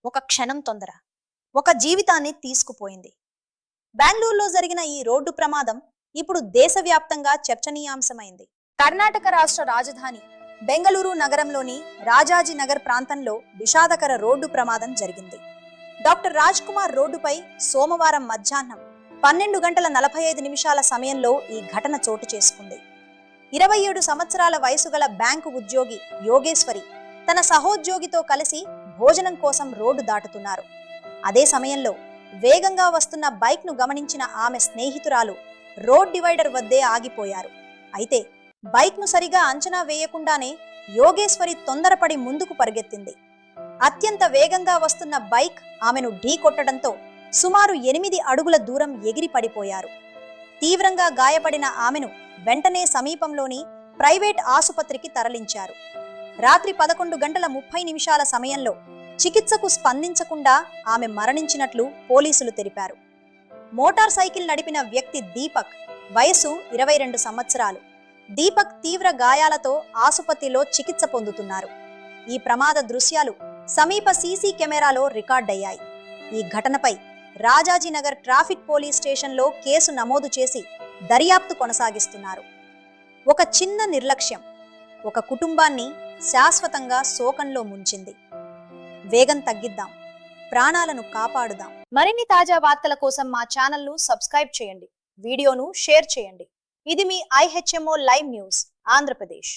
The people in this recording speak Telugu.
ఒక క్షణం తొందర ఒక జీవితాన్ని తీసుకుపోయింది. బెంగళూరులో జరిగిన ఈ రోడ్డు ప్రమాదం ఇప్పుడు దేశవ్యాప్తంగా చర్చనీయాంశమైంది. కర్ణాటక రాష్ట్ర రాజధాని బెంగళూరు నగరంలోని రాజాజీ నగర్ ప్రాంతంలో విషాదకర రోడ్డు ప్రమాదం జరిగింది. డాక్టర్ రాజ్ కుమార్ రోడ్డుపై సోమవారం మధ్యాహ్నం 12:45 సమయంలో ఈ ఘటన చోటు చేసుకుంది. 27 సంవత్సరాల వయసు గల బ్యాంకు ఉద్యోగి యోగేశ్వరి తన సహోద్యోగితో కలిసి భోజనం కోసం రోడ్డు దాటుతున్నారు. అదే సమయంలో వేగంగా వస్తున్న బైక్ను గమనించిన ఆమె స్నేహితురాలు రోడ్ డివైడర్ వద్దే ఆగిపోయారు. అయితే బైక్ను సరిగా అంచనా వేయకుండానే యోగేశ్వరి తొందరపడి ముందుకు పరిగెత్తింది. అత్యంత వేగంగా వస్తున్న బైక్ ఆమెను ఢీకొట్టడంతో సుమారు 8 అడుగుల దూరం ఎగిరి పడిపోయారు. తీవ్రంగా గాయపడిన ఆమెను వెంటనే సమీపంలోని ప్రైవేట్ ఆసుపత్రికి తరలించారు. రాత్రి 11:30 సమయంలో చికిత్సకు స్పందించకుండా ఆమె మరణించినట్లు పోలీసులు తెలిపారు. మోటార్ సైకిల్ నడిపిన వ్యక్తి దీపక్, వయసు 22 సంవత్సరాలు. దీపక్ తీవ్ర గాయాలతో ఆసుపత్రిలో చికిత్స పొందుతున్నారు. ఈ ప్రమాద దృశ్యాలు సమీప సీసీ కెమెరాలో రికార్డయ్యాయి. ఈ ఘటనపై రాజాజీనగర్ ట్రాఫిక్ పోలీస్ స్టేషన్లో కేసు నమోదు చేసి దర్యాప్తు కొనసాగిస్తున్నారు. ఒక చిన్న నిర్లక్ష్యం ఒక కుటుంబాన్ని శాశ్వతంగా శోకంలో ముంచింది. వేగం తగ్గిద్దాం, ప్రాణాలను కాపాడుదాం. మరిన్ని తాజా వార్తల కోసం మా ఛానల్ను సబ్స్క్రైబ్ చేయండి, వీడియోను షేర్ చేయండి. ఇది మీ IHMO లైవ్ న్యూస్ ఆంధ్రప్రదేశ్.